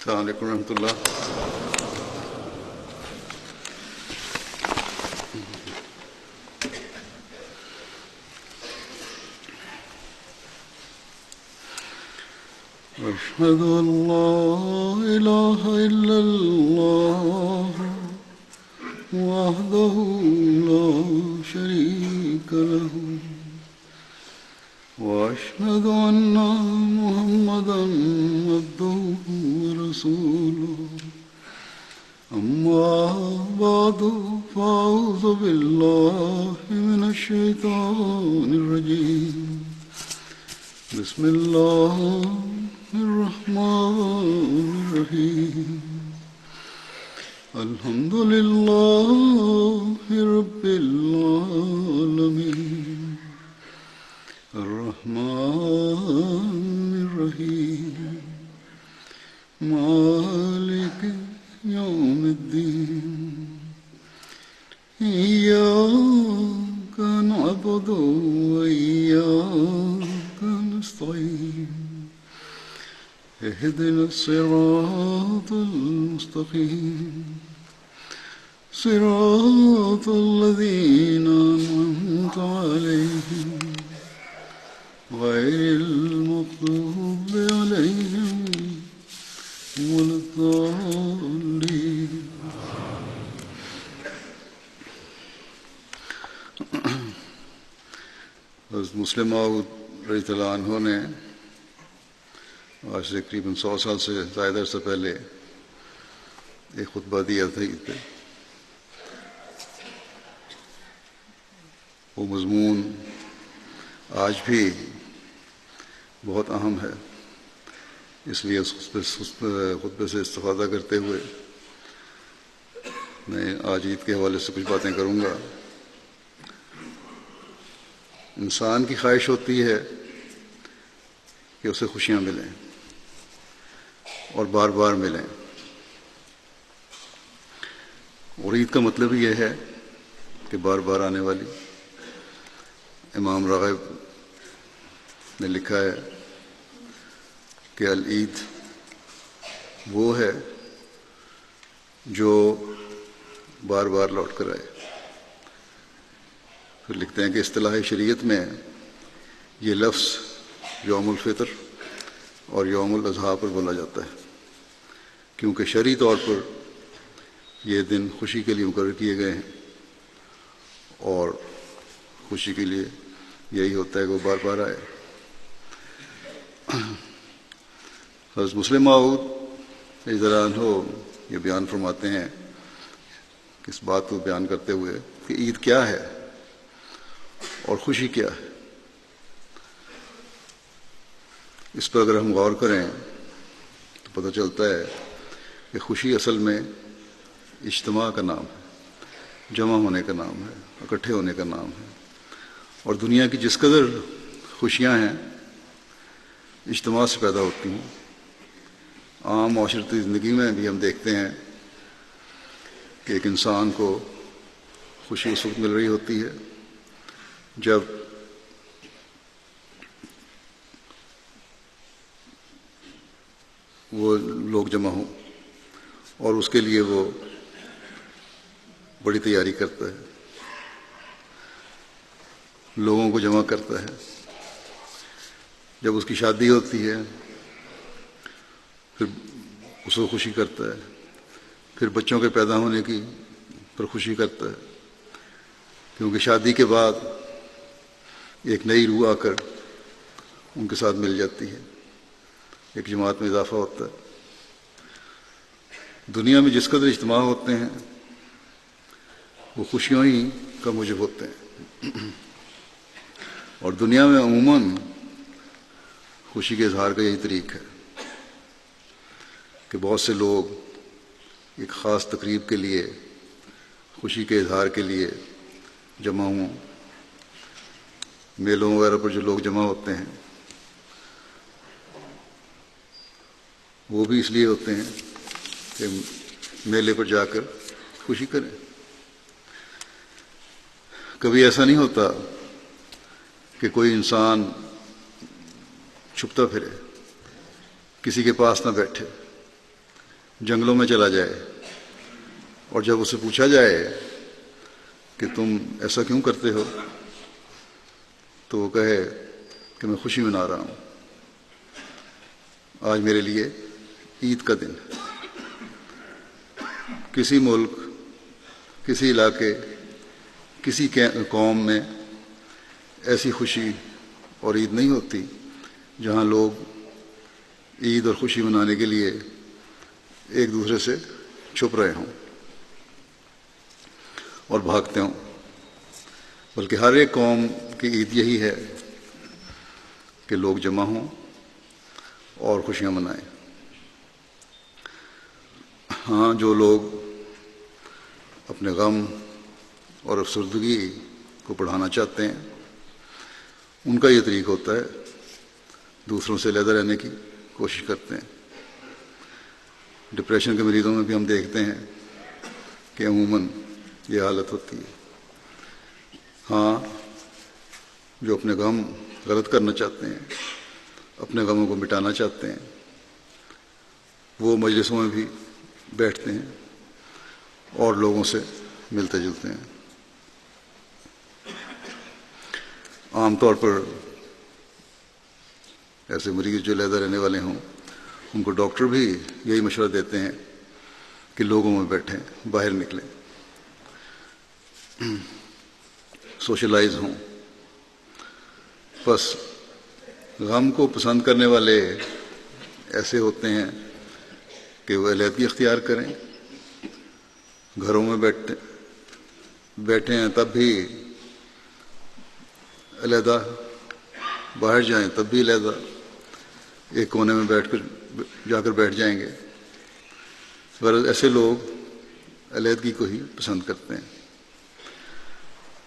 السلام علیکم ورحمۃ اللہ. أشهد أن لا إله إلا الله وحده لا شريك له وأشهد أن محمدا عبده ورسوله أما بعد فأعوذ بالله من الشيطان الرجيم بسم الله الرحمن الرحيم الحمد لله رب العالمين الرحمن الرحيم مالك يوم الدين إياك نعبد وإياك نستعين اهدنا الصراط المستقيم صراط الذين أنعمت عليهم غير المغضوب عليهم ولا الضالين. حضرت مسلم موعود رضی اللہ عنہ نے آج سے تقریباً 100 سال سے زائد عرصہ پہلے ایک خطبہ دیا تھا. وہ مضمون آج بھی بہت اہم ہے، اس لیے اس خطبے سے استفادہ کرتے ہوئے میں آج عید کے حوالے سے کچھ باتیں کروں گا. انسان کی خواہش ہوتی ہے کہ اسے خوشیاں ملیں اور بار بار ملیں، اور عید کا مطلب یہ ہے کہ بار بار آنے والی. امام راغب نے لکھا ہے کہ العید وہ ہے جو بار بار لوٹ کر آئے. پھر لکھتے ہیں کہ اصطلاح شریعت میں یہ لفظ یوم الفطر اور یوم الاضحیٰ پر بولا جاتا ہے، کیونکہ شرعی طور پر یہ دن خوشی کے لیے مقرر کیے گئے ہیں، اور خوشی کے لیے یہی ہوتا ہے کہ وہ بار بار آئے. حضرت مسلم موعود رضی اللہ عنہ یہ بیان فرماتے ہیں، اس بات کو بیان کرتے ہوئے کہ عید کیا ہے اور خوشی کیا ہے. اس پر اگر ہم غور کریں تو پتہ چلتا ہے کہ خوشی اصل میں اجتماع کا نام ہے، جمع ہونے کا نام ہے، اکٹھے ہونے کا نام ہے. اور دنیا کی جس قدر خوشیاں ہیں اجتماع سے پیدا ہوتی ہیں. عام معاشرتی زندگی میں بھی ہم دیکھتے ہیں کہ ایک انسان کو خوشی اس وقت مل رہی ہوتی ہے جب وہ لوگ جمع ہوں، اور اس کے لیے وہ بڑی تیاری کرتا ہے، لوگوں کو جمع کرتا ہے. جب اس کی شادی ہوتی ہے پھر اس کو خوشی کرتا ہے، پھر بچوں کے پیدا ہونے کی پر خوشی کرتا ہے، کیونکہ شادی کے بعد ایک نئی روح آ کر ان کے ساتھ مل جاتی ہے، ایک جماعت میں اضافہ ہوتا ہے. دنیا میں جس قدر اجتماع ہوتے ہیں وہ خوشیوں ہی کا موجب ہوتے ہیں، اور دنیا میں عموماً خوشی کے اظہار کا یہی طریق ہے کہ بہت سے لوگ ایک خاص تقریب کے لیے، خوشی کے اظہار کے لیے جمع ہوں. میلوں وغیرہ پر جو لوگ جمع ہوتے ہیں وہ بھی اس لیے ہوتے ہیں کہ میلے پر جا کر خوشی کریں. کبھی ایسا نہیں ہوتا کہ کوئی انسان چھپتا پھرے، کسی کے پاس نہ بیٹھے، جنگلوں میں چلا جائے اور جب اسے پوچھا جائے کہ تم ایسا کیوں کرتے ہو تو وہ کہے کہ میں خوشی منا رہا ہوں، آج میرے لیے عید کا دن ہے۔ کسی ملک، کسی علاقے، کسی قوم میں ایسی خوشی اور عید نہیں ہوتی جہاں لوگ عید اور خوشی منانے کے لیے ایک دوسرے سے چھپ رہے ہوں اور بھاگتے ہوں، بلکہ ہر ایک قوم کی عید یہی ہے کہ لوگ جمع ہوں اور خوشیاں منائیں۔ ہاں، جو لوگ اپنے غم اور افسردگی کو بڑھانا چاہتے ہیں ان کا یہ طریق ہوتا ہے، دوسروں سے علیحدہ رہنے کی کوشش کرتے ہیں۔ ڈپریشن کے مریضوں میں بھی ہم دیکھتے ہیں کہ عموماً یہ حالت ہوتی ہے۔ ہاں، جو اپنے غم غلط کرنا چاہتے ہیں، اپنے غموں کو مٹانا چاہتے ہیں، وہ مجلسوں میں بھی بیٹھتے ہیں اور لوگوں سے ملتے جلتے ہیں۔ عام طور پر ایسے مریض جو علیحدہ رہنے والے ہوں ان کو ڈاکٹر بھی یہی مشورہ دیتے ہیں کہ لوگوں میں بیٹھیں، باہر نکلیں، سوشلائز ہوں۔ بس غم کو پسند کرنے والے ایسے ہوتے ہیں کہ وہ علیحدگی اختیار کریں، گھروں میں بیٹھے ہیں تب بھی علیحدہ، باہر جائیں تب بھی علیحدہ، ایک کونے میں جا کر بیٹھ جائیں گے۔ غرض ایسے لوگ علیحدگی کو ہی پسند کرتے ہیں۔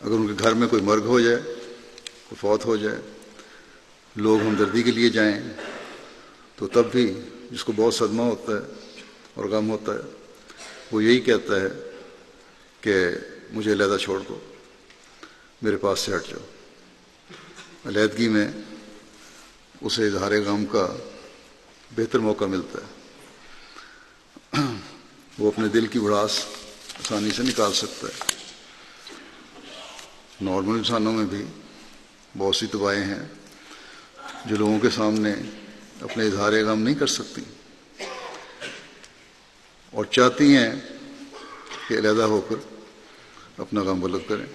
اگر ان کے گھر میں کوئی مرگ ہو جائے، کوئی فوت ہو جائے، لوگ ہمدردی کے لیے جائیں تو تب بھی جس کو بہت صدمہ ہوتا ہے اور غم ہوتا ہے وہ یہی کہتا ہے کہ مجھے علیحدہ چھوڑ دو، میرے پاس سے ہٹ جاؤ۔ علیحدگی میں اسے اظہار غم کا بہتر موقع ملتا ہے، وہ اپنے دل کی بھڑاس آسانی سے نکال سکتا ہے۔ نارمل انسانوں میں بھی بہت سی دعائیں ہیں جو لوگوں کے سامنے اپنے اظہار غم نہیں کر سکتی اور چاہتی ہیں کہ علیحدہ ہو کر اپنا غم غلط کریں،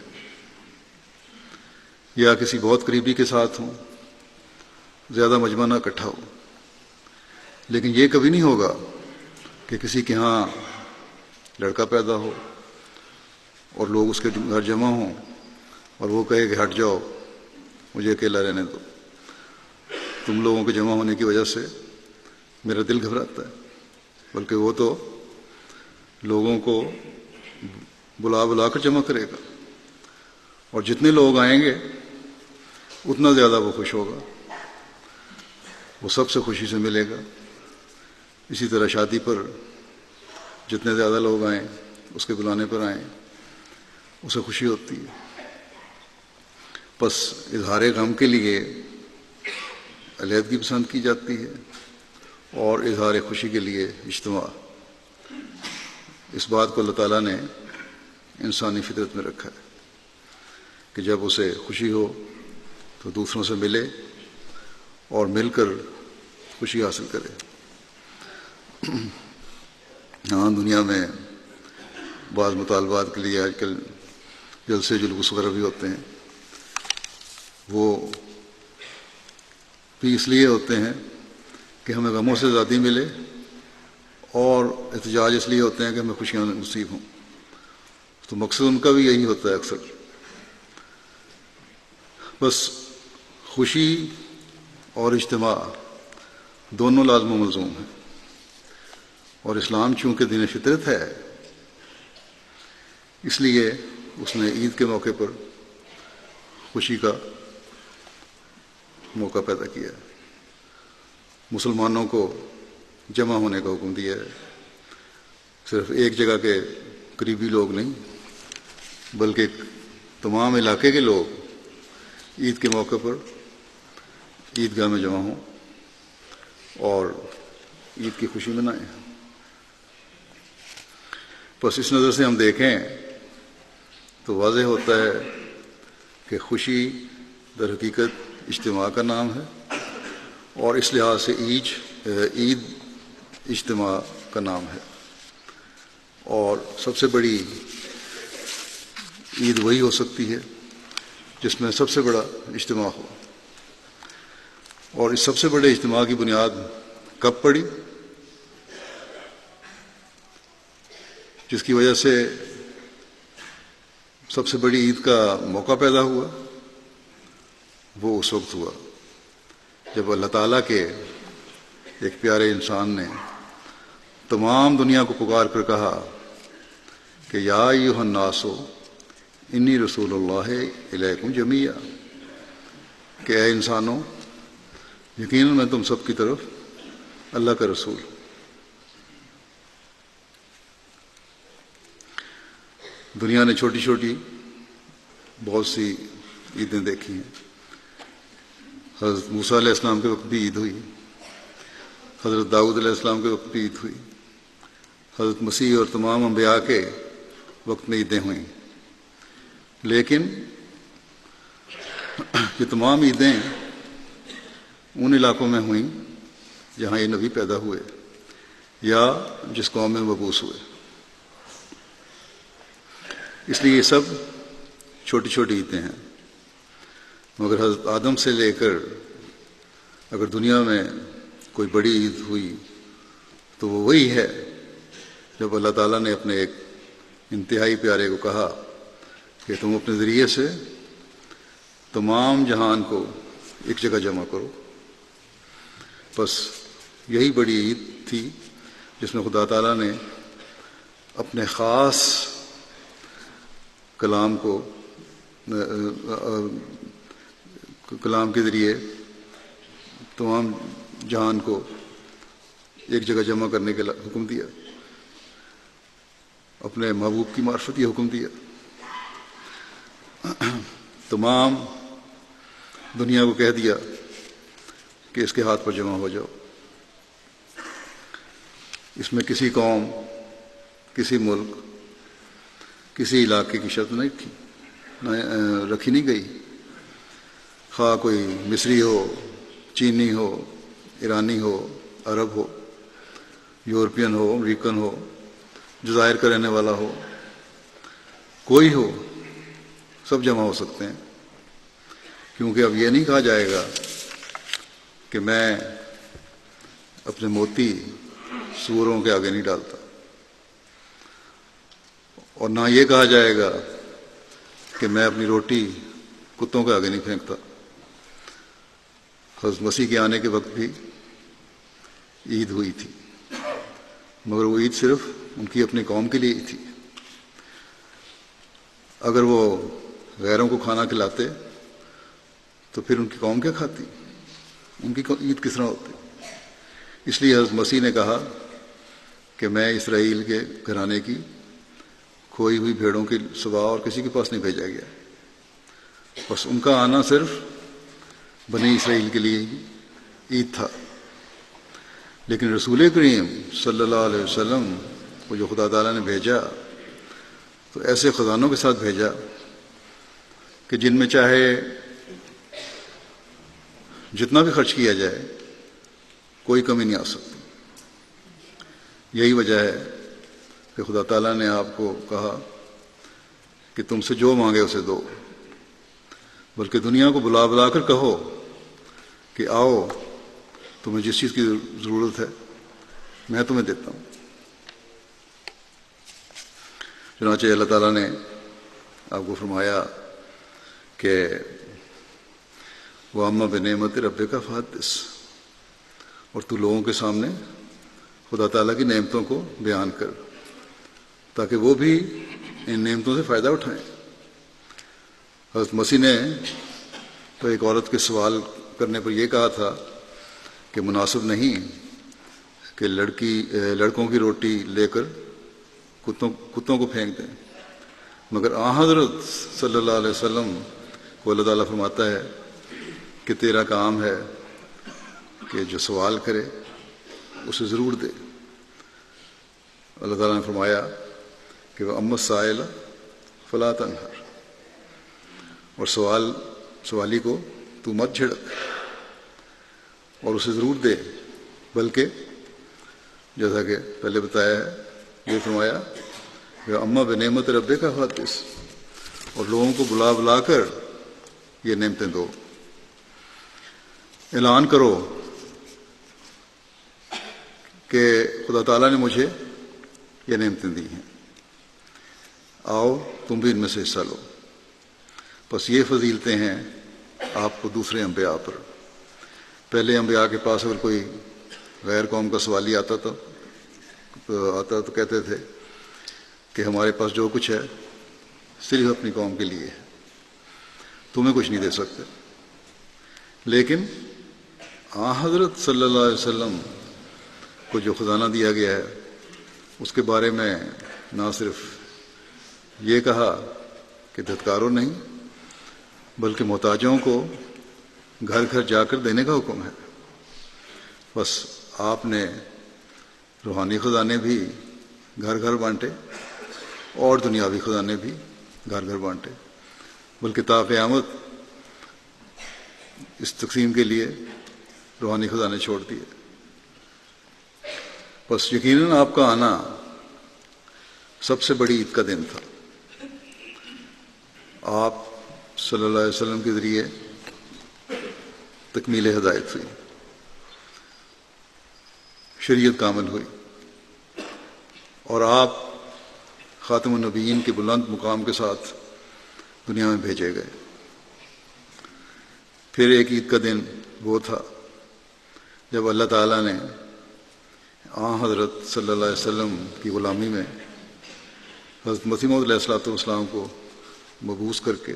یا کسی بہت قریبی کے ساتھ ہوں، زیادہ مجمع نہ اکٹھا ہو۔ لیکن یہ کبھی نہیں ہوگا کہ کسی کے ہاں لڑکا پیدا ہو اور لوگ اس کے گھر جمع ہوں اور وہ کہے کہ ہٹ جاؤ، مجھے اکیلا رہنے دو، تم لوگوں کے جمع ہونے کی وجہ سے میرا دل گھبراتا ہے۔ بلکہ وہ تو لوگوں کو بلا کر جمع کرے گا، اور جتنے لوگ آئیں گے اتنا زیادہ وہ خوش ہوگا، وہ سب سے خوشی سے ملے گا۔ اسی طرح شادی پر جتنے زیادہ لوگ آئیں، اس کے بلانے پر آئیں، اسے خوشی ہوتی ہے۔ بس اظہار غم کے لیے علیحدگی پسند کی جاتی ہے اور اظہار خوشی کے لیے اجتماع۔ اس بات کو اللہ تعالیٰ نے انسانی فطرت میں رکھا ہے کہ جب اسے خوشی ہو تو دوسروں سے ملے اور مل کر خوشی حاصل کرے۔ ہاں، دنیا میں بعض مطالبات کے لیے آج کل جلسے جلوس وغیرہ بھی ہوتے ہیں، وہ بھی اس لیے ہوتے ہیں کہ ہمیں غموں سے آزادی ملے، اور احتجاج اس لیے ہوتے ہیں کہ ہمیں خوشیاں نصیب ہوں۔ تو مقصد ان کا بھی یہی ہوتا ہے اکثر۔ بس خوشی اور اجتماع دونوں لازم و ملزوم ہیں، اور اسلام چونکہ دین فطرت ہے اس لیے اس نے عید کے موقع پر خوشی کا موقع پیدا کیا ہے، مسلمانوں کو جمع ہونے کا حکم دیا ہے۔ صرف ایک جگہ کے قریبی لوگ نہیں بلکہ تمام علاقے کے لوگ عید کے موقع پر عیدگاہ میں جمع ہوں اور عید کی خوشی منائیں۔ بس اس نظر سے ہم دیکھیں تو واضح ہوتا ہے کہ خوشی در حقیقت اجتماع کا نام ہے، اور اس لحاظ سے عید اجتماع کا نام ہے، اور سب سے بڑی عید وہی ہو سکتی ہے جس میں سب سے بڑا اجتماع ہو۔ اور اس سب سے بڑے اجتماع کی بنیاد کب پڑی؟ جس کی وجہ سے سب سے بڑی عید کا موقع پیدا ہوا، وہ اس وقت ہوا جب اللہ تعالیٰ کے ایک پیارے انسان نے تمام دنیا کو پکار کر کہا کہ یا ایھا الناس انی رسول اللہ الیکم جمیعا، کہ اے انسانوں، یقیناً میں تم سب کی طرف اللہ کا رسول۔ دنیا نے چھوٹی چھوٹی بہت سی عیدیں دیکھی ہیں۔ حضرت موسیٰ علیہ السلام کے وقت بھی عید ہوئی، حضرت داؤد علیہ السلام کے وقت بھی عید ہوئی، حضرت مسیح اور تمام انبیاء کے وقت میں عیدیں ہوئیں، لیکن یہ تمام عیدیں ان علاقوں میں ہوئیں جہاں یہ نبی پیدا ہوئے یا جس قوم میں مبعوث ہوئے۔ اس لیے یہ سب چھوٹی چھوٹی عیدیں ہیں، مگر حضرت آدم سے لے کر اگر دنیا میں کوئی بڑی عید ہوئی تو وہ وہی ہے جب اللہ تعالیٰ نے اپنے ایک انتہائی پیارے کو کہا کہ تم اپنے ذریعے سے تمام جہان کو ایک جگہ جمع کرو۔ بس یہی بڑی عید تھی جس میں خدا تعالیٰ نے اپنے خاص کلام کے ذریعے تمام جہان کو ایک جگہ جمع کرنے کا حکم دیا، اپنے محبوب کی معرفت یہ حکم دیا، تمام دنیا کو کہہ دیا کہ اس کے ہاتھ پر جمع ہو جاؤ۔ اس میں کسی قوم، کسی ملک، کسی علاقے کی شرط نہیں تھی، رکھی نہیں گئی، خواہ کوئی مصری ہو، چینی ہو، ایرانی ہو، عرب ہو، یورپین ہو، امریکن ہو، جزائر کا رہنے والا ہو، کوئی ہو، سب جمع ہو سکتے ہیں، کیونکہ اب یہ نہیں کہا جائے گا کہ میں اپنے موتی سوروں کے آگے نہیں ڈالتا، اور نہ یہ کہا جائے گا کہ میں اپنی روٹی کتوں کے آگے نہیں پھینکتا۔ حضرت مسیح کے آنے کے وقت بھی عید ہوئی تھی، مگر وہ عید صرف ان کی اپنی قوم کے لیے ہی تھی۔ اگر وہ غیروں کو کھانا کھلاتے تو پھر ان کی قوم کیا کھاتی؟ ان کی عید کس طرح ہوتی؟ اس لیے حضرت مسیح نے کہا کہ میں اسرائیل کے گھرانے کی کھوئی ہوئی بھیڑوں کے سوا اور کسی کے پاس نہیں بھیجا گیا، بس ان کا آنا صرف بنی اسرائیل کے لیے عید تھا۔ لیکن رسول کریم صلی اللہ علیہ وسلم کو جو خدا تعالیٰ نے بھیجا تو ایسے خزانوں کے ساتھ بھیجا کہ جن میں چاہے جتنا بھی خرچ کیا جائے کوئی کمی نہیں آ سکتی۔ یہی وجہ ہے کہ خدا تعالیٰ نے آپ کو کہا کہ تم سے جو مانگے اسے دو، بلکہ دنیا کو بلا بلا کر کہو کہ آؤ، تمہیں جس چیز کی ضرورت ہے میں تمہیں دیتا ہوں۔ چنانچہ اللہ تعالیٰ نے آپ کو فرمایا کہ وَأَمَّا بِنِعْمَتِ رَبِّكَ فَحَدِّثْ، اور تو لوگوں کے سامنے خدا تعالیٰ کی نعمتوں کو بیان کر تاکہ وہ بھی ان نعمتوں سے فائدہ اٹھائیں۔ حضرت مسیح نے تو ایک عورت کے سوال کرنے پر یہ کہا تھا کہ مناسب نہیں کہ لڑکوں کی روٹی لے کر کتوں کو پھینک دیں، مگر حضرت صلی اللہ علیہ وسلم کو اللہ تعالیٰ فرماتا ہے کہ تیرا کام ہے کہ جو سوال کرے اسے ضرور دے۔ اللہ تعالیٰ نے فرمایا کہ وہ اما السائل فلا تنہر، اور سوالی کو تو مت جھڑک اور اسے ضرور دے، بلکہ جیسا کہ پہلے بتایا ہے یہ فرمایا کہ اما بنعمت ربک فحدث، اور لوگوں کو بلا بلا کر یہ نعمتیں دو، اعلان کرو کہ خدا تعالیٰ نے مجھے یہ نعمتیں دی ہیں، آؤ تم بھی ان میں سے حصہ لو۔ بس یہ فضیلتیں ہیں آپ کو دوسرے انبیاء پر۔ پہلے انبیاء کے پاس اگر کوئی غیر قوم کا سوالی آتا تو کہتے تھے کہ ہمارے پاس جو کچھ ہے صرف اپنی قوم کے لیے ہے، تمہیں کچھ نہیں دے سکتے۔ لیکن حضرت صلی اللہ علیہ وسلم کو جو خزانہ دیا گیا ہے اس کے بارے میں نہ صرف یہ کہا کہ دھتکارو نہیں، بلکہ محتاجوں کو گھر گھر جا کر دینے کا حکم ہے۔ بس آپ نے روحانی خزانے بھی گھر گھر بانٹے اور دنیاوی خزانے بھی گھر گھر بانٹے، بلکہ تا قیامت اس تقسیم کے لیے روحانی خزانے چھوڑ دیے۔ بس یقیناً آپ کا آنا سب سے بڑی عید کا دن تھا۔ آپ صلی اللہ علیہ وسلم کے ذریعے تکمیل ہدایت ہوئی، شریعت کامل ہوئی، اور آپ خاتم النبیین کے بلند مقام کے ساتھ دنیا میں بھیجے گئے۔ پھر ایک عید کا دن وہ تھا جب اللہ تعالیٰ نے حضرت صلی اللہ علیہ وسلم کی غلامی میں حضرت مسیح موعود علیہ الصلوۃ والسلام کو مبعوث کر کے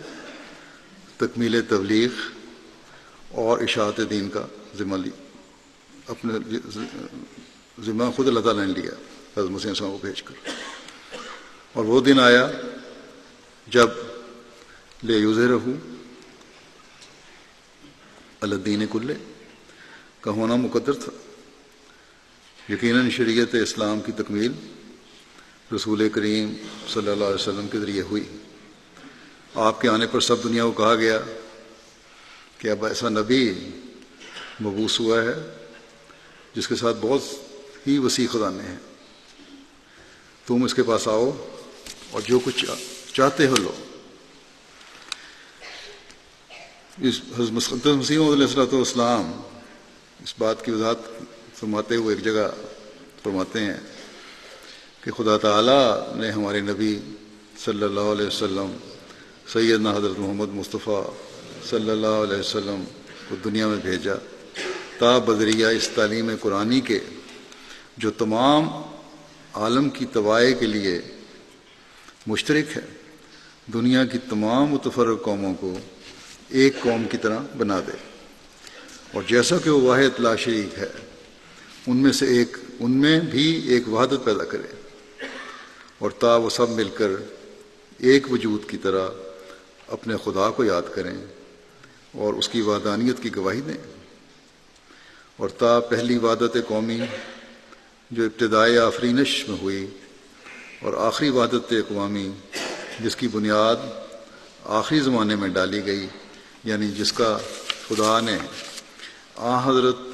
تکمیل تبلیغ اور اشاعت دین کا ذمہ اپنے ذمہ خود اللہ تعالیٰ نے لیا حضرت مسیح السلام کو بھیج کر۔ اور وہ دن آیا جب لیظہرہ علی الدین کلہ کا ہونا مقدر تھا۔ یقیناً شریعت اسلام کی تکمیل رسول کریم صلی اللہ علیہ وسلم کے ذریعے ہوئی۔ آپ کے آنے پر سب دنیا کو کہا گیا کہ اب ایسا نبی مبعوث ہوا ہے جس کے ساتھ بہت ہی وسیع خزانے ہیں، تم اس کے پاس آؤ اور جو کچھ چاہتے ہو لو۔ اس حضرت مسیح موعود علیہ الصلوۃ والسلام اس بات کی وضاحت فرماتے ہوئے ایک جگہ فرماتے ہیں کہ خدا تعالیٰ نے ہمارے نبی صلی اللہ علیہ وسلم سیدنا حضرت محمد مصطفیٰ صلی اللہ علیہ وسلم کو دنیا میں بھیجا تا بذریعہ اس تعلیم قرآنی کے جو تمام عالم کی توائے کے لیے مشترک ہے، دنیا کی تمام متفرق قوموں کو ایک قوم کی طرح بنا دے، اور جیسا کہ وہ واحد لا شریک ہے ان میں بھی ایک وحدت پیدا کرے، اور تا وہ سب مل کر ایک وجود کی طرح اپنے خدا کو یاد کریں اور اس کی وحدانیت کی گواہی دیں، اور تا پہلی وحدت قومی جو ابتدائے آفرینش میں ہوئی اور آخری وحدت اقوامی جس کی بنیاد آخری زمانے میں ڈالی گئی، یعنی جس کا خدا نے حضرت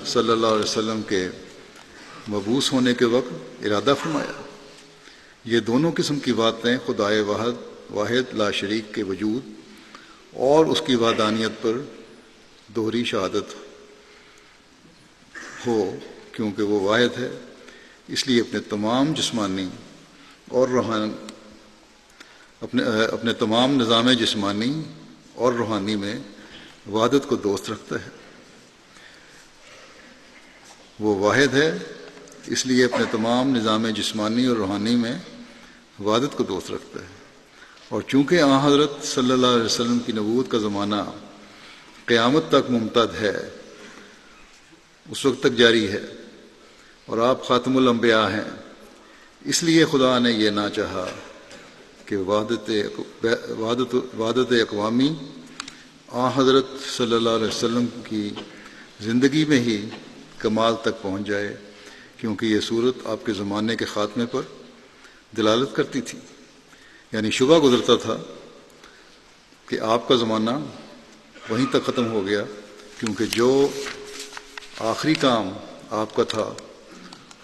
صلی اللہ علیہ وسلم کے مبعوث ہونے کے وقت ارادہ فرمایا۔ یہ دونوں قسم کی باتیں خدائے واحد لا شریک کے وجود اور اس کی وحدانیت پر دوہری شہادت ہو، کیونکہ وہ واحد ہے، اس لیے اپنے تمام جسمانی اور اپنے تمام نظام جسمانی اور روحانی میں وحدت کو دوست رکھتا ہے۔ وہ واحد ہے، اس لیے اپنے تمام نظام جسمانی اور روحانی میں وحدت کو دوست رکھتا ہے، اور چونکہ حضرت صلی اللہ علیہ وسلم کی نبوت کا زمانہ قیامت تک ممتد ہے، اس وقت تک جاری ہے، اور آپ خاتم الانبیاء ہیں، اس لیے خدا نے یہ نہ چاہا کہ وحدت اقوامی حضرت صلی اللہ علیہ وسلم کی زندگی میں ہی کمال تک پہنچ جائے، کیونکہ یہ صورت آپ کے زمانے کے خاتمے پر دلالت کرتی تھی، یعنی شبہ گزرتا تھا کہ آپ کا زمانہ وہیں تک ختم ہو گیا، کیونکہ جو آخری کام آپ کا تھا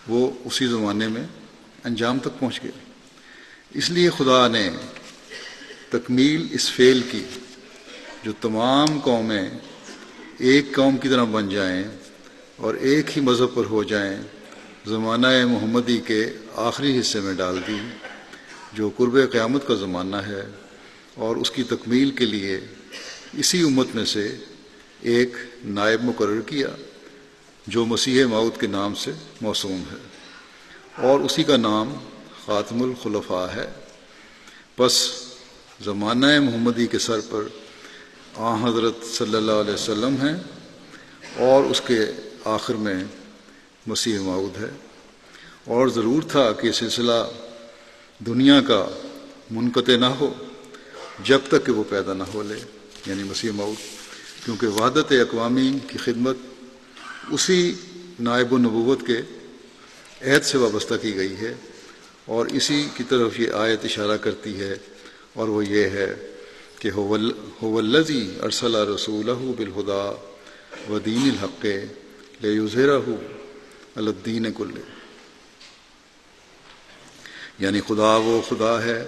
وہ اسی زمانے میں انجام تک پہنچ گیا۔ اس لیے خدا نے تکمیل اس فعل کی، جو تمام قومیں ایک قوم کی طرح بن جائیں اور ایک ہی مذہب پر ہو جائیں، زمانہ محمدی کے آخری حصے میں ڈال دی، جو قرب قیامت کا زمانہ ہے، اور اس کی تکمیل کے لیے اسی امت میں سے ایک نائب مقرر کیا جو مسیح موعود کے نام سے موسوم ہے، اور اسی کا نام خاتم الخلفاء ہے۔ پس زمانہ محمدی کے سر پر حضرت صلی اللہ علیہ وسلم ہیں، اور اس کے آخر میں مسیح موعود ہے، اور ضرور تھا کہ یہ سلسلہ دنیا کا منقطع نہ ہو جب تک کہ وہ پیدا نہ ہو لے، یعنی مسیح موعود، کیونکہ وحدت اقوامی کی خدمت اسی نائب النبوت کے عہد سے وابستہ کی گئی ہے، اور اسی کی طرف یہ آیت اشارہ کرتی ہے، اور وہ یہ ہے کہ هو الذی ارسل رسولہ بالہدی ودین الحق لیظہرہ علی الدین کلہ، یعنی خدا وہ خدا ہے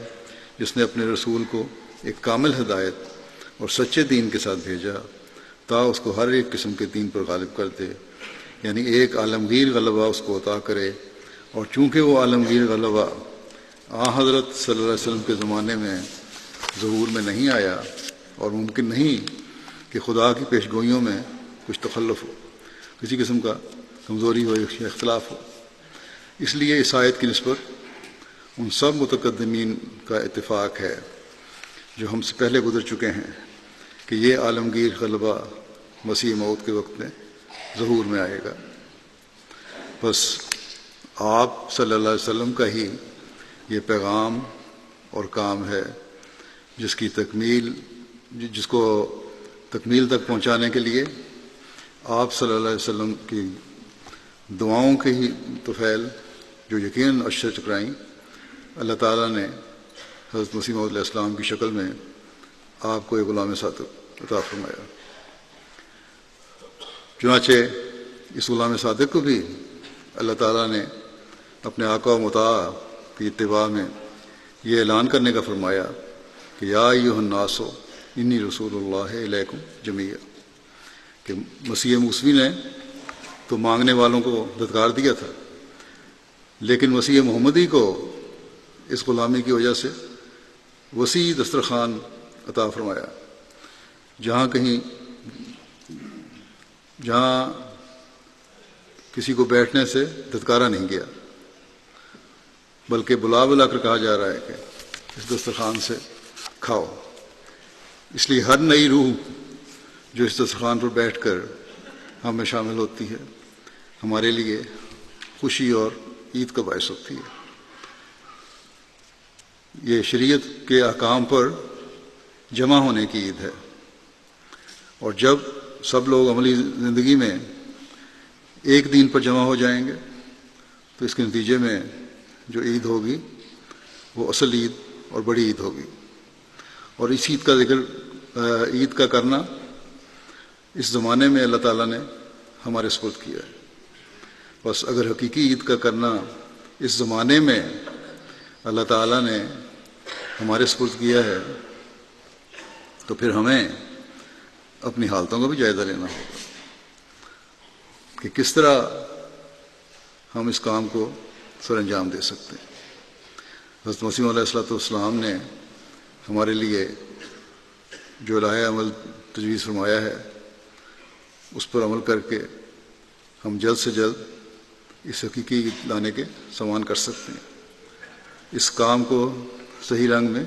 جس نے اپنے رسول کو ایک کامل ہدایت اور سچے دین کے ساتھ بھیجا تا اس کو ہر ایک قسم کے دین پر غالب کر دے، یعنی ایک عالمگیر غلبہ اس کو عطا کرے۔ اور چونکہ وہ عالمگیر غلبہ حضرت صلی اللہ علیہ وسلم کے زمانے میں ظہور میں نہیں آیا، اور ممکن نہیں کہ خدا کی پیش گوئیوں میں کچھ تخلف ہو، کسی قسم کا کمزوری ہو یا اختلاف ہو، اس لیے اس آیت کی نسبت ان سب متقدمین کا اتفاق ہے جو ہم سے پہلے گزر چکے ہیں کہ یہ عالمگیر غلبہ مسیح موعود کے وقت میں ظہور میں آئے گا۔ بس آپ صلی اللہ علیہ وسلم کا ہی یہ پیغام اور کام ہے جس کو تکمیل تک پہنچانے کے لیے آپ صلی اللہ علیہ وسلم کی دعاؤں کے ہی طفیل جو یقیناً عرش چکرائیں، اللہ تعالیٰ نے حضرت مسیح موعود علیہ السلام کی شکل میں آپ کو ایک غلام صادق عطا فرمایا۔ چنانچہ اس غلام صادق کو بھی اللہ تعالیٰ نے اپنے آقا و مطاع کی اتباع میں یہ اعلان کرنے کا فرمایا کہ یا ایھا الناس انی رسول اللہ الیکم جمیعا، کہ مسیح موسوی نے تو مانگنے والوں کو دھتکار دیا تھا، لیکن مسیح محمدی کو اس غلامی کی وجہ سے وسیع دسترخوان عطا فرمایا، جہاں کسی کو بیٹھنے سے دھتکارا نہیں گیا، بلکہ بلا بلا کر کہا جا رہا ہے کہ اس دسترخوان سے کھاؤ۔ اس لیے ہر نئی روح جو اس دسترخوان پر بیٹھ کر ہم میں شامل ہوتی ہے ہمارے لیے خوشی اور عید کا باعث ہوتی ہے۔ یہ شریعت کے احکام پر جمع ہونے کی عید ہے، اور جب سب لوگ عملی زندگی میں ایک دین پر جمع ہو جائیں گے تو اس کے نتیجے میں جو عید ہوگی وہ اصل عید اور بڑی عید ہوگی۔ اور اس عید کا ذکر، عید کا کرنا اس زمانے میں اللہ تعالیٰ نے ہمارے سپرد کیا ہے۔ بس اگر حقیقی عید کا کرنا اس زمانے میں اللہ تعالیٰ نے ہمارے سپرد کیا ہے تو پھر ہمیں اپنی حالتوں کا بھی جائزہ لینا ہوگا کہ کس طرح ہم اس کام کو سر انجام دے سکتے ہیں۔ حضرت مسیح علیہ الصلوۃ والسلام نے ہمارے لیے جو راہ عمل تجویز فرمایا ہے اس پر عمل کر کے ہم جلد سے جلد اس حقیقی لانے کے سامان کر سکتے ہیں، اس کام کو صحیح رنگ میں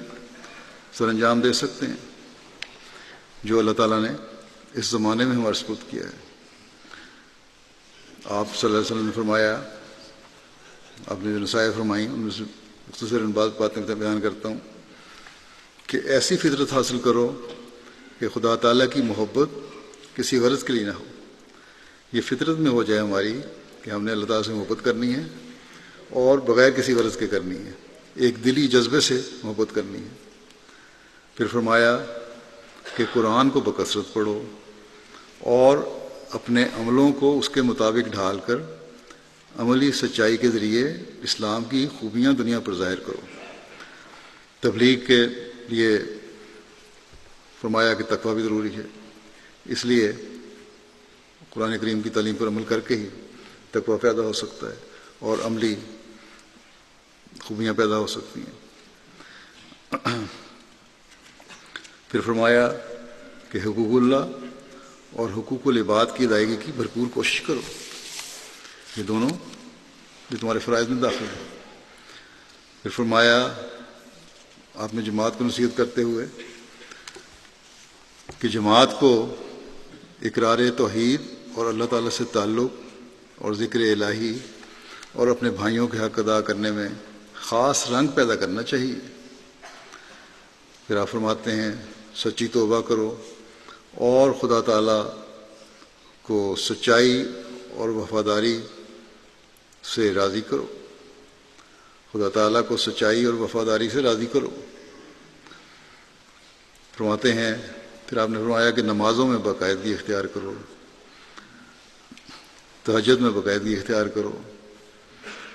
سر انجام دے سکتے ہیں جو اللہ تعالیٰ نے اس زمانے میں ہمارے سپرد کیا ہے۔ آپ صلی اللہ علیہ وسلم نے فرمایا، آپ نے جو نصائح فرمائیں ان میں سے مختصراً بعض باتیں بیان کرتا ہوں کہ ایسی فطرت حاصل کرو کہ خدا تعالیٰ کی محبت کسی غرض کے لیے نہ ہو، یہ فطرت میں ہو جائے ہماری کہ ہم نے اللہ تعالیٰ سے محبت کرنی ہے اور بغیر کسی غرض کے کرنی ہے، ایک دلی جذبے سے محبت کرنی ہے۔ پھر فرمایا کہ قرآن کو بکثرت پڑھو اور اپنے عملوں کو اس کے مطابق ڈھال کر عملی سچائی کے ذریعے اسلام کی خوبیاں دنیا پر ظاہر کرو۔ تبلیغ کے لیے فرمایا کہ تقویٰ بھی ضروری ہے، اس لیے قرآن کریم کی تعلیم پر عمل کر کے ہی تقویٰ پیدا ہو سکتا ہے اور عملی خوبیاں پیدا ہو سکتی ہیں۔ پھر فرمایا کہ حقوق اللہ اور حقوق العباد کی ادائیگی کی بھرپور کوشش کرو، یہ دونوں یہ تمہارے فرائض میں داخل ہیں۔ پھر فرمایا آپ نے جماعت کو نصیحت کرتے ہوئے کہ جماعت کو اقرار توحید اور اللہ تعالیٰ سے تعلق اور ذکر الہی اور اپنے بھائیوں کے حق ادا کرنے میں خاص رنگ پیدا کرنا چاہیے۔ پھر آپ فرماتے ہیں سچی توبہ کرو اور خدا تعالیٰ کو سچائی اور وفاداری سے راضی کرو، خدا تعالیٰ کو سچائی اور وفاداری سے راضی کرو۔ فرماتے ہیں پھر آپ نے فرمایا کہ نمازوں میں باقاعدگی اختیار کرو، تہجد میں باقاعدگی اختیار کرو،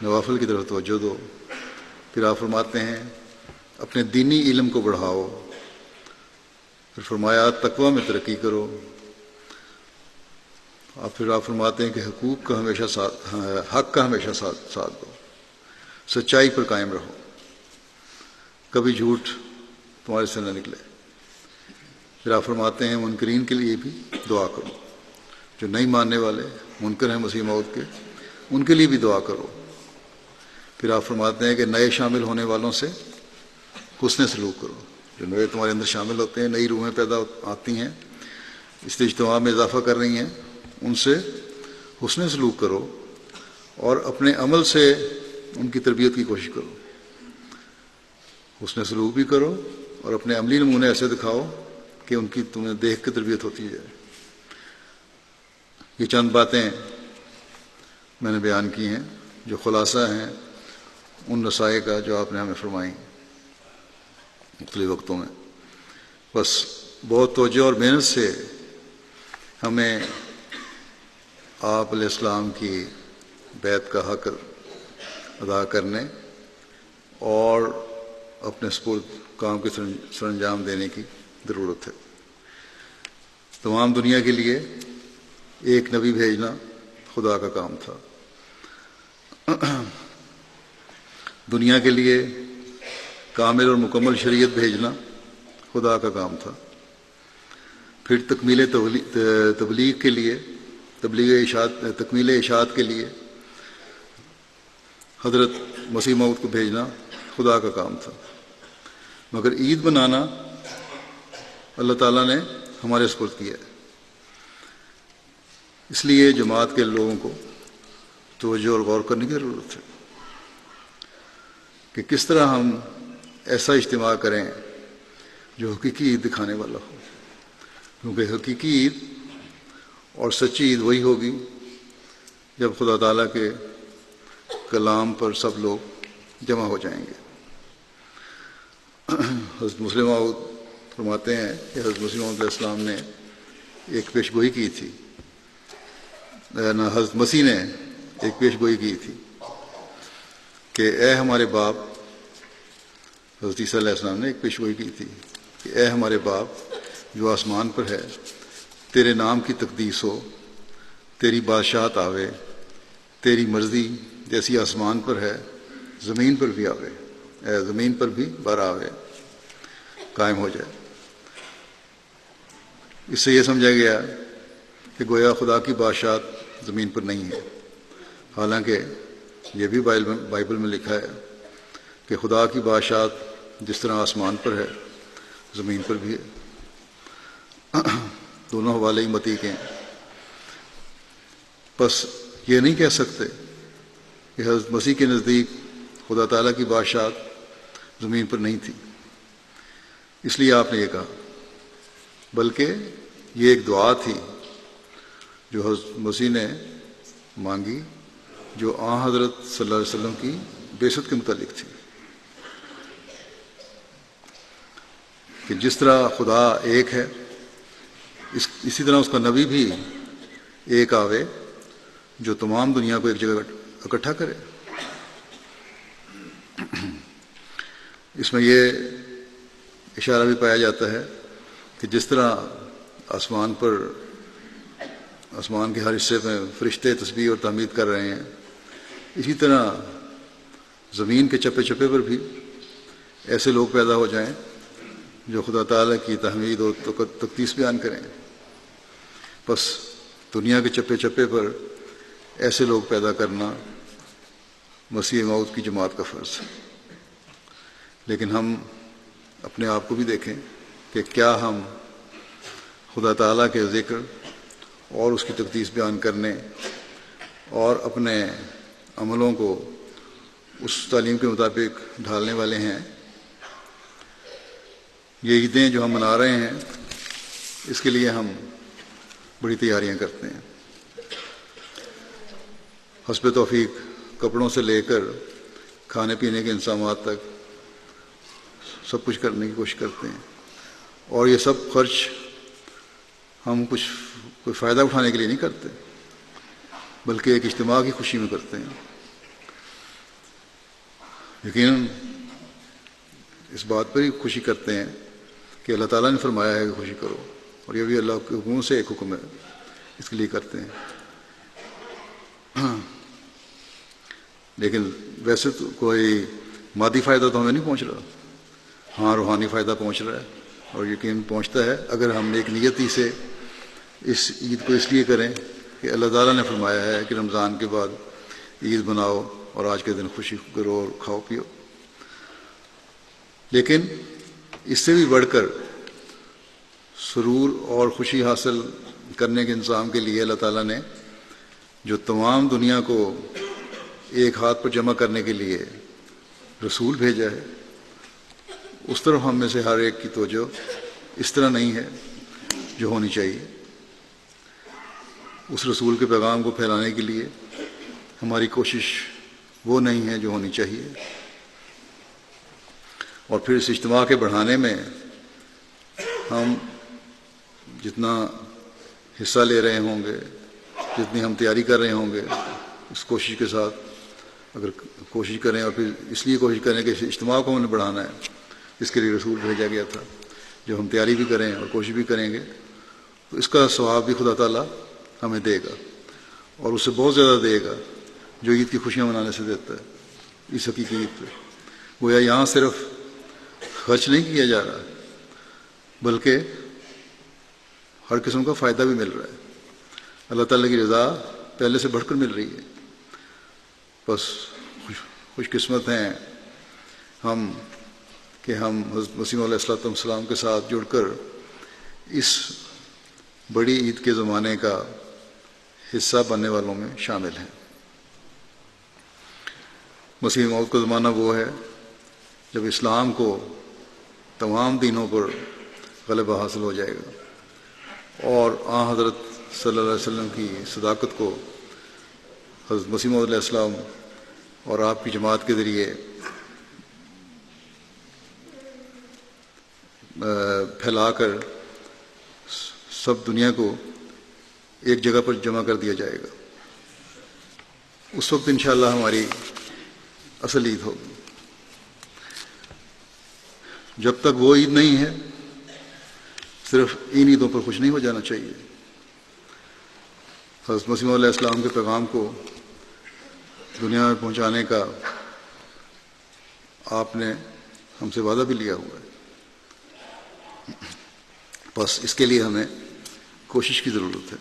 نوافل کی طرف توجہ دو۔ پھر آپ فرماتے ہیں اپنے دینی علم کو بڑھاؤ۔ پھر فرمایا تقویٰ میں ترقی کرو۔ پھر آپ فرماتے ہیں کہ حقوق کا ہمیشہ حق کا ہمیشہ ساتھ دو، سچائی پر قائم رہو، کبھی جھوٹ تمہارے سے نہ نکلے۔ پھر آپ فرماتے ہیں منکرین کے لیے بھی دعا کرو، جو نہیں ماننے والے منکر ہیں مسیح موعود کے، ان کے لیے بھی دعا کرو۔ پھر آپ فرماتے ہیں کہ نئے شامل ہونے والوں سے حسن سلوک کرو، جو نئے تمہارے اندر شامل ہوتے ہیں، نئی روحیں پیدا آتی ہیں، اس اجتماع میں اضافہ کر رہی ہیں، ان سے حسن سلوک کرو اور اپنے عمل سے ان کی تربیت کی کوشش کرو۔ حسن سلوک بھی کرو اور اپنے عملی نمونے ایسے دکھاؤ کہ ان کی تمہیں دیکھ کے تربیت ہوتی ہے۔ یہ چند باتیں میں نے بیان کی ہیں جو خلاصہ ہیں ان نصائح کا جو آپ نے ہمیں فرمائی مختلف وقتوں میں۔ بس بہت توجہ اور محنت سے ہمیں آپ علیہ السلام کی بیعت کا حق ادا کرنے اور اپنے سپرد کام کے سر انجام دینے کی ضرورت ہے۔ تمام دنیا کے لیے ایک نبی بھیجنا خدا کا کام تھا، دنیا کے لیے کامل اور مکمل شریعت بھیجنا خدا کا کام تھا، پھر تکمیل تبلیغ کے لیے تکمیل اشاعت کے لیے حضرت مسیح موعود کو بھیجنا خدا کا کام تھا، مگر عید بنانا اللہ تعالیٰ نے ہمارے سپرد کیا ہے۔ اس لیے جماعت کے لوگوں کو توجہ اور غور کرنے کی ضرورت ہے کہ کس طرح ہم ایسا اجتماع کریں جو حقیقی عید دکھانے والا ہو، کیونکہ حقیقی عید اور سچی عید وہی ہوگی جب خدا تعالیٰ کے کلام پر سب لوگ جمع ہو جائیں گے۔ حضرت مسلم موعود فرماتے ہیں کہ حضرت مسیح موعود علیہ السلام نے ایک پیش گوئی کی تھی، حضرت مسیح نے ایک پیش گوئی کی تھی کہ اے ہمارے باپ، حضرت عیسیٰ علیہ السلام نے ایک پیش گوئی کی تھی کہ اے ہمارے باپ جو آسمان پر ہے، تیرے نام کی تقدیس ہو، تیری بادشاہت آوے، تیری مرضی جیسی آسمان پر ہے زمین پر بھی آوے، زمین پر بھی بر آوے، قائم ہو جائے۔ اس سے یہ سمجھا گیا کہ گویا خدا کی بادشاہت زمین پر نہیں ہے، حالانکہ یہ بھی بائبل میں لکھا ہے کہ خدا کی بادشاہت جس طرح آسمان پر ہے زمین پر بھی ہے، دونوں حوالے ہی متی کے ہیں۔ بس یہ نہیں کہہ سکتے کہ حضرت مسیح کے نزدیک خدا تعالیٰ کی بادشاہت زمین پر نہیں تھی، اس لیے آپ نے یہ کہا، بلکہ یہ ایک دعا تھی جو حضرت مسیح نے مانگی، جو آن حضرت صلی اللہ علیہ وسلم کی بعثت کے متعلق تھی۔ کہ جس طرح خدا ایک ہے اسی طرح اس کا نبی بھی ایک آوے جو تمام دنیا کو ایک جگہ اکٹھا کرے۔ اس میں یہ اشارہ بھی پایا جاتا ہے کہ جس طرح آسمان کے ہر حصے میں فرشتے تسبیح اور تحمید کر رہے ہیں، اسی طرح زمین کے چپے چپے پر بھی ایسے لوگ پیدا ہو جائیں جو خدا تعالیٰ کی تحمید اور تقدیس بیان کریں۔ بس دنیا کے چپے چپے پر ایسے لوگ پیدا کرنا مسیح موعود کی جماعت کا فرض ہے۔ لیکن ہم اپنے آپ کو بھی دیکھیں کہ کیا ہم خدا تعالیٰ کے ذکر اور اس کی تقدیس بیان کرنے اور اپنے عملوں کو اس تعلیم کے مطابق ڈھالنے والے ہیں؟ یہ عیدیں جو ہم منا رہے ہیں اس کے لیے ہم بڑی تیاریاں کرتے ہیں، حسب توفیق کپڑوں سے لے کر کھانے پینے کے انتظامات تک سب کچھ کرنے کی کوشش کرتے ہیں، اور یہ سب خرچ ہم کوئی فائدہ اٹھانے کے لیے نہیں کرتے بلکہ ایک اجتماع کی خوشی میں کرتے ہیں۔ یقیناً اس بات پر ہی خوشی کرتے ہیں کہ اللہ تعالیٰ نے فرمایا ہے کہ خوشی کرو، اور یہ بھی اللہ کے حکموں سے ایک حکم ہے، اس کے لیے کرتے ہیں۔ لیکن ویسے تو کوئی مادی فائدہ تو ہمیں نہیں پہنچ رہا، ہاں روحانی فائدہ پہنچ رہا ہے، اور یقین پہنچتا ہے اگر ہم ایک نیتی سے اس عید کو اس لیے کریں کہ اللہ تعالیٰ نے فرمایا ہے کہ رمضان کے بعد عید مناؤ اور آج کے دن خوشی کرو اور کھاؤ پیو۔ لیکن اس سے بھی بڑھ کر سرور اور خوشی حاصل کرنے کے انتظام کے لیے اللہ تعالیٰ نے جو تمام دنیا کو ایک ہاتھ پر جمع کرنے کے لیے رسول بھیجا ہے، اس طرف ہم میں سے ہر ایک کی توجہ اس طرح نہیں ہے جو ہونی چاہیے۔ اس رسول کے پیغام کو پھیلانے کے لیے ہماری کوشش وہ نہیں ہے جو ہونی چاہیے، اور پھر اس اجتماع کے بڑھانے میں ہم جتنا حصہ لے رہے ہوں گے، جتنی ہم تیاری کر رہے ہوں گے، اس کوشش کے ساتھ اگر کوشش کریں اور پھر اس لیے کوشش کریں کہ اس اجتماع کو ہم نے بڑھانا ہے، اس کے لیے رسول بھیجا گیا تھا، جب ہم تیاری بھی کریں اور کوشش بھی کریں گے تو اس کا ثواب بھی خدا تعالیٰ ہمیں دے گا، اور اس سے بہت زیادہ دے گا جو عید کی خوشیاں منانے سے دیتا ہے۔ اس حقیقی عید پہ گویا یہاں صرف خرچ نہیں کیا جا رہا بلکہ ہر قسم کا فائدہ بھی مل رہا ہے، اللہ تعالیٰ کی رضا پہلے سے بڑھ کر مل رہی ہے۔ بس خوش قسمت ہیں ہم کہ ہم حضرت مسیح علیہ السلام کے ساتھ جڑ کر اس بڑی عید کے زمانے کا حصہ بننے والوں میں شامل ہیں۔ مسیح موعود کا زمانہ وہ ہے جب اسلام کو تمام دینوں پر غلبہ حاصل ہو جائے گا، اور حضرت صلی اللہ علیہ وسلم کی صداقت کو حضرت مسیح موعود علیہ السلام اور آپ کی جماعت کے ذریعے پھیلا کر سب دنیا کو ایک جگہ پر جمع کر دیا جائے گا۔ اس وقت انشاءاللہ ہماری اصل عید ہوگی۔ جب تک وہ عید نہیں ہے صرف ان عیدوں پر خوش نہیں ہو جانا چاہیے۔ حضرت مسیح علیہ السلام کے پیغام کو دنیا میں پہنچانے کا آپ نے ہم سے وعدہ بھی لیا ہوا ہے، بس اس کے لیے ہمیں کوشش کی ضرورت ہے۔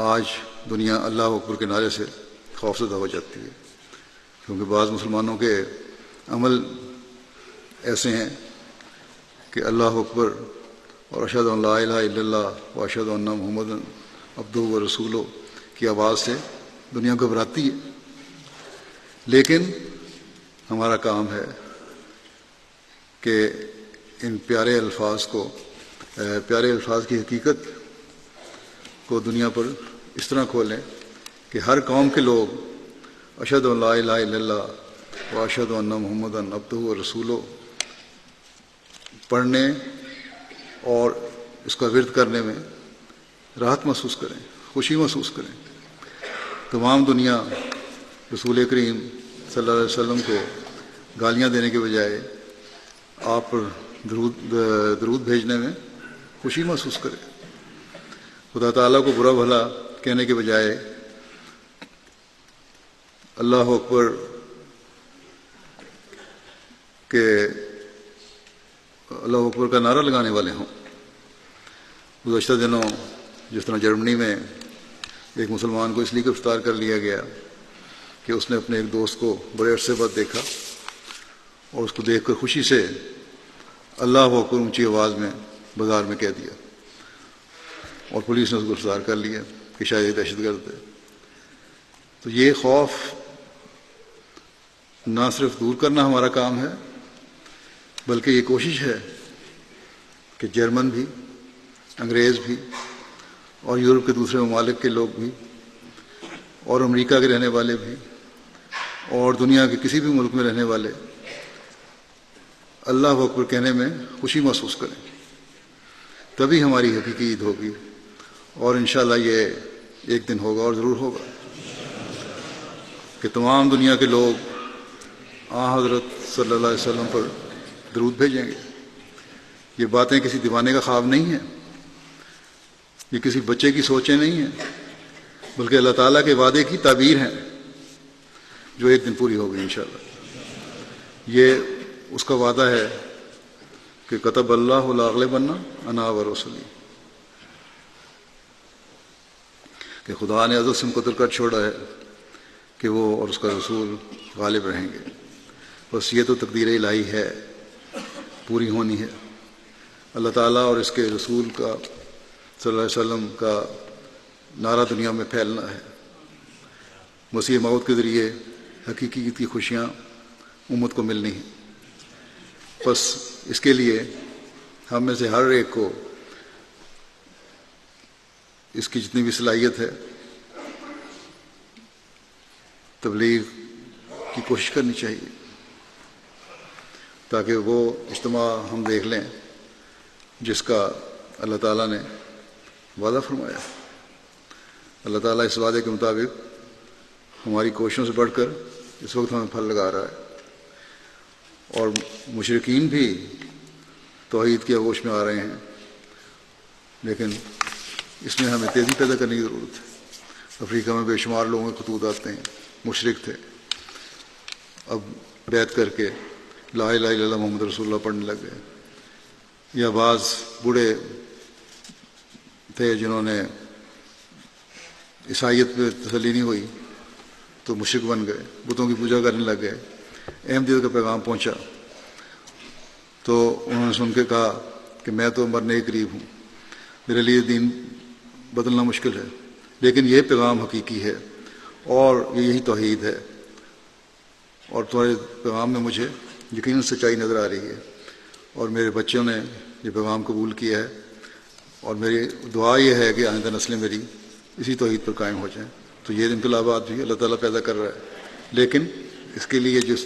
آج دنیا اللہ اکبر کے نعرے سے خوفزدہ ہو جاتی ہے، کیونکہ بعض مسلمانوں کے عمل ایسے ہیں کہ اللہ اکبر اور اشہد ان لا الہ الا اللہ و اشہد ان محمد عبدہ و رسولہ کی آواز سے دنیا گھبراتی ہے، لیکن ہمارا کام ہے کہ ان پیارے الفاظ کی حقیقت کو دنیا پر اس طرح کھولیں کہ ہر قوم کے لوگ اشہد ان لا الہ الا اللہ و اشہد ان محمد عبدہ و رسولہ پڑھنے اور اس کا ورد کرنے میں راحت محسوس کریں، خوشی محسوس کریں۔ تمام دنیا رسول کریم صلی اللہ علیہ وسلم کو گالیاں دینے کے بجائے آپ پر درود بھیجنے میں خوشی محسوس کرے۔ خدا تعالیٰ کو برا بھلا کہنے کے بجائے اللہ اکبر کہ اللہ اکبر کا نعرہ لگانے والے ہوں۔ گزشتہ دنوں جس طرح جرمنی میں ایک مسلمان کو اس لیے گرفتار کر لیا گیا کہ اس نے اپنے ایک دوست کو بڑے عرصے بعد دیکھا اور اس کو دیکھ کر خوشی سے اللہ اکبر اونچی آواز میں بازار میں کہہ دیا، اور پولیس نے اس کو گرفتار کر لیا کہ شاید یہ دہشت گرد ہے۔ تو یہ خوف نہ صرف دور کرنا ہمارا کام ہے، بلکہ یہ کوشش ہے کہ جرمن بھی، انگریز بھی، اور یورپ کے دوسرے ممالک کے لوگ بھی، اور امریکہ کے رہنے والے بھی، اور دنیا کے کسی بھی ملک میں رہنے والے اللہ اکبر کہنے میں خوشی محسوس کریں۔ تبھی ہماری حقیقی عید ہوگی، اور انشاءاللہ یہ ایک دن ہوگا اور ضرور ہوگا کہ تمام دنیا کے لوگ حضرت صلی اللہ علیہ وسلم پر درود بھیجیں گے۔ یہ باتیں کسی دیوانے کا خواب نہیں ہیں، یہ کسی بچے کی سوچیں نہیں ہیں، بلکہ اللہ تعالیٰ کے وعدے کی تعبیر ہیں جو ایک دن پوری ہوگی انشاءاللہ۔ یہ اس کا وعدہ ہے کہ کتب اللہ لاغلبن انا ورسلی، کہ خدا نے عزت سے مقدر کر چھوڑا ہے کہ وہ اور اس کا رسول غالب رہیں گے۔ بس یہ تو تقدیر الہی ہے، پوری ہونی ہے۔ اللہ تعالیٰ اور اس کے رسول کا صلی اللہ علیہ وسلم کا نعرہ دنیا میں پھیلنا ہے۔ مسیح موت کے ذریعے حقیقی عید کی خوشیاں امت کو ملنی ہیں۔ بس اس کے لیے ہم میں سے ہر ایک کو اس کی جتنی بھی صلاحیت ہے تبلیغ کی کوشش کرنی چاہیے، تاکہ وہ اجتماع ہم دیکھ لیں جس کا اللہ تعالیٰ نے وعدہ فرمایا۔ اللہ تعالیٰ اس وعدے کے مطابق ہماری کوششوں سے بڑھ کر اس وقت ہمیں پھل لگا رہا ہے، اور مشرکین بھی توحید کی آغوش میں آ رہے ہیں، لیکن اس میں ہمیں تیزی پیدا کرنے کی ضرورت ہے۔ افریقہ میں بے شمار لوگوں کے خطوط آتے ہیں، مشرک تھے، اب بیعت کر کے لا الہ الا اللہ محمد رسول اللہ پڑھنے لگ گئے، یا بعض بوڑھے تھے جنہوں نے عیسائیت پہ تسلی نہیں ہوئی تو مشرک بن گئے، بتوں کی پوجا کرنے لگ گئے۔ احمدیت کا پیغام پہنچا تو انہوں نے سن کے کہا کہ میں تو مرنے کے قریب ہوں، میرے لیے دین بدلنا مشکل ہے، لیکن یہ پیغام حقیقی ہے اور یہی توحید ہے، اور تمہارے پیغام میں مجھے یقیناً سچائی نظر آ رہی ہے، اور میرے بچوں نے یہ پیغام قبول کیا ہے، اور میری دعا یہ ہے کہ آئندہ نسلیں میری اسی توحید پر قائم ہو جائیں۔ تو یہ انقلابات بھی اللہ تعالیٰ پیدا کر رہا ہے، لیکن اس کے لیے جس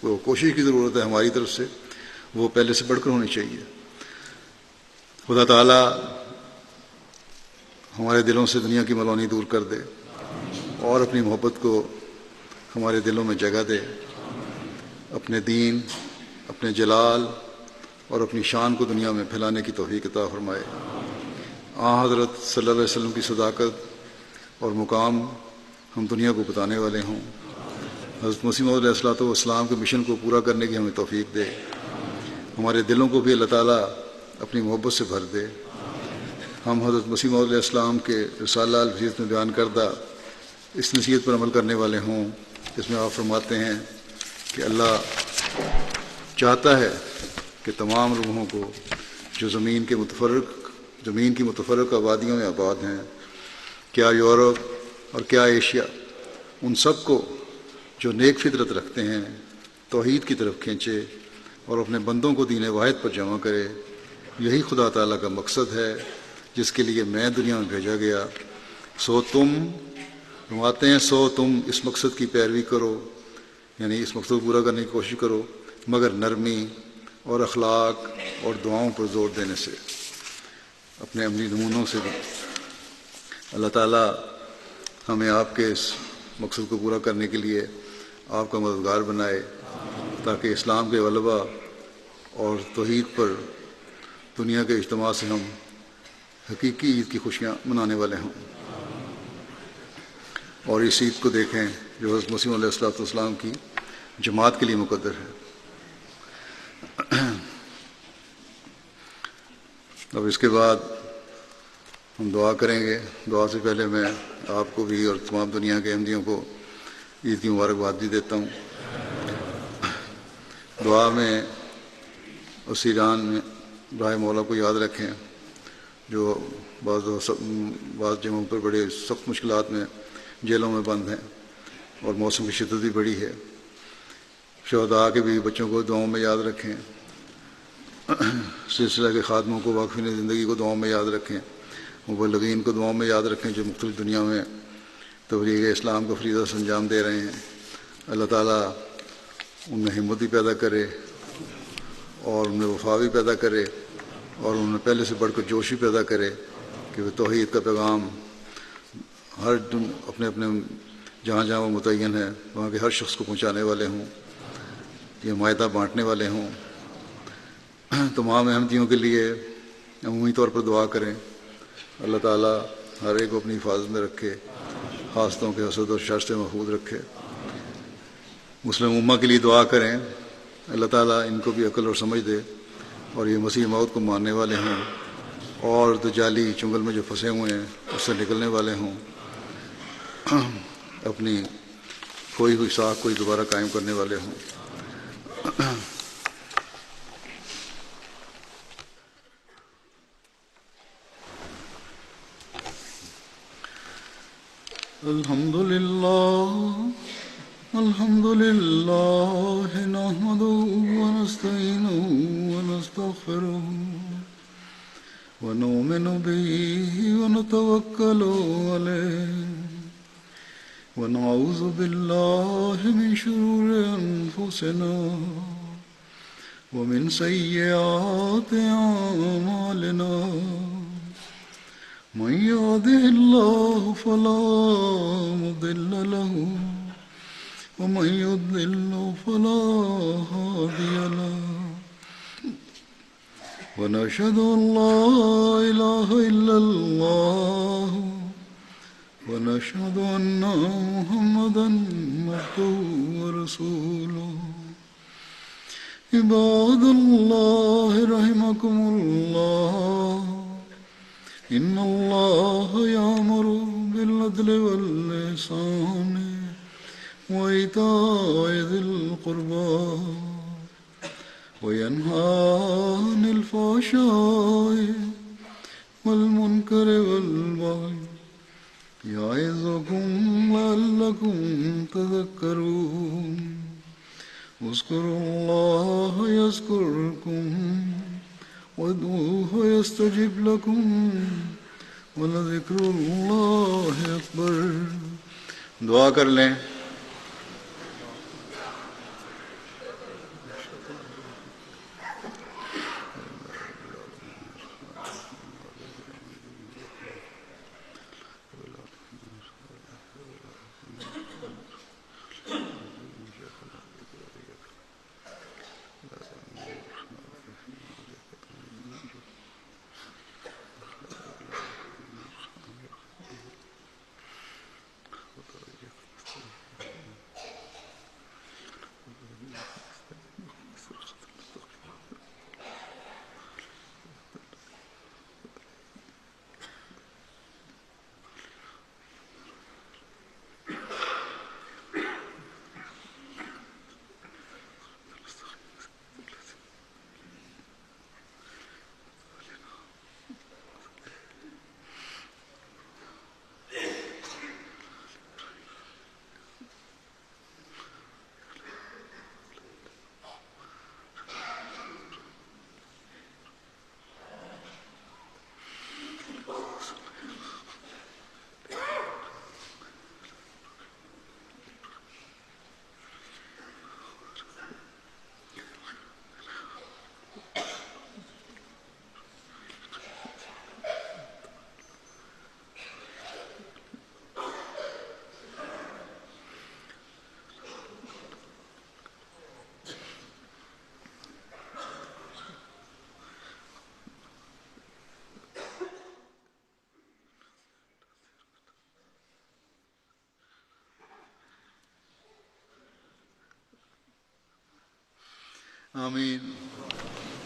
وہ کوشش کی ضرورت ہے ہماری طرف سے، وہ پہلے سے بڑھ کر ہونی چاہیے۔ خدا تعالیٰ ہمارے دلوں سے دنیا کی ملونی دور کر دے اور اپنی محبت کو ہمارے دلوں میں جگہ دے، اپنے دین، اپنے جلال اور اپنی شان کو دنیا میں پھیلانے کی توفیق عطا فرمائے۔ حضرت صلی اللہ علیہ وسلم کی صداقت اور مقام ہم دنیا کو بتانے والے ہوں۔ حضرت مسیح موعود علیہ الصلوۃ والسلام کے مشن کو پورا کرنے کی ہمیں توفیق دے۔ ہمارے دلوں کو بھی اللہ تعالیٰ اپنی محبت سے بھر دے۔ ہم حضرت مسیح موعود علیہ السلام کے رسالہ الفیض میں بیان کردہ اس نصیحت پر عمل کرنے والے ہوں، جس میں آپ فرماتے ہیں کہ اللہ چاہتا ہے کہ تمام روحوں کو جو زمین کی متفرق آبادیوں میں آباد ہیں، کیا یورپ اور کیا ایشیا، ان سب کو جو نیک فطرت رکھتے ہیں توحید کی طرف کھینچے اور اپنے بندوں کو دین واحد پر جمع کرے۔ یہی خدا تعالیٰ کا مقصد ہے جس کے لیے میں دنیا میں بھیجا گیا۔ سو تم فرماتے ہیں اس مقصد کی پیروی کرو، یعنی اس مقصد کو پورا کرنے کی کوشش کرو، مگر نرمی اور اخلاق اور دعاؤں پر زور دینے سے، اپنے عملی نمونوں سے بھی اللہ تعالیٰ ہمیں آپ کے اس مقصد کو پورا کرنے کے لیے آپ کا مددگار بنائے، تاکہ اسلام کے غلبہ اور توحید پر دنیا کے اجتماع سے ہم حقیقی عید کی خوشیاں منانے والے ہوں، اور اس عید کو دیکھیں جو حضرت مسیح علیہ الصلوۃ والسلام کی جماعت کے لیے مقدر ہے۔ اب اس کے بعد ہم دعا کریں گے۔ دعا سے پہلے میں آپ کو بھی اور تمام دنیا کے احمدیوں کو عید کی مبارکباد بھی دیتا ہوں۔ دعا میں اسیران میں برائے مولا کو یاد رکھیں، جو بعض جگہوں پر بڑے سخت مشکلات میں جیلوں میں بند ہیں، اور موسم کی شدت بھی بڑی ہے۔ شہداء کے بھی بچوں کو دعاؤں میں یاد رکھیں، سلسلہ کے خادموں کو، واقفین زندگی کو دعاؤں میں یاد رکھیں، مبلغین کو دعاؤں میں یاد رکھیں جو مختلف دنیا میں تبلیغ اسلام کا فریضہ انجام دے رہے ہیں۔ اللہ تعالیٰ ان میں ہمت بھی پیدا کرے اور ان میں وفا بھی پیدا کرے، اور ان میں پہلے سے بڑھ کر جوش بھی پیدا کرے کہ وہ توحید کا پیغام ہر اپنے اپنے جہاں جہاں وہ متعین ہے وہاں کے ہر شخص کو پہنچانے والے ہوں، یہ مائدہ بانٹنے والے ہوں۔ تمام احمدیوں کے لیے عمومی طور پر دعا کریں، اللہ تعالیٰ ہر ایک کو اپنی حفاظت میں رکھے، حاسدوں کے حسد اور شر سے محفوظ رکھے۔ مسلم امہ کے لیے دعا کریں، اللہ تعالیٰ ان کو بھی عقل اور سمجھ دے، اور یہ مسیح موت کو ماننے والے ہوں، اور دجالی چنگل میں جو پھنسے ہوئے ہیں اس سے نکلنے والے ہوں، اپنی کھوئی ہوئی ساکھ کو دوبارہ قائم کرنے والے ہوں۔ الحمد لله نحمده ونستعينه ونستغفره ونؤمن به ونتوكل عليه ونعوذ بالله من شرور أنفسنا ومن سيئات أعمالنا، من يهده الله فلا مضل له ومن يضلل فلا هادي له، ونشهد أن لا إله إلا الله ونشهد أن محمدا عبده ورسوله۔ عباد الله رحمكم الله، إن الله يأمر بالعدل والإحسان وإيتاء ذي القربى وينهى عن الفحشاء والمنكر والبغي يعظكم لعلكم تذكرون۔ اذكروا الله يذكركم وادعوه يستجب لكم ولذكر الله أكبر۔ دعا کر لیں۔ آمین.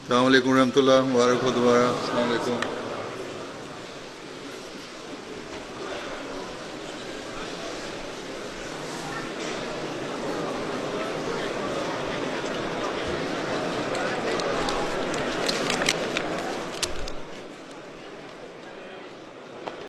السلام علیکم ورحمۃ اللہ. مبارک ہو دوبارہ. السلام علیکم.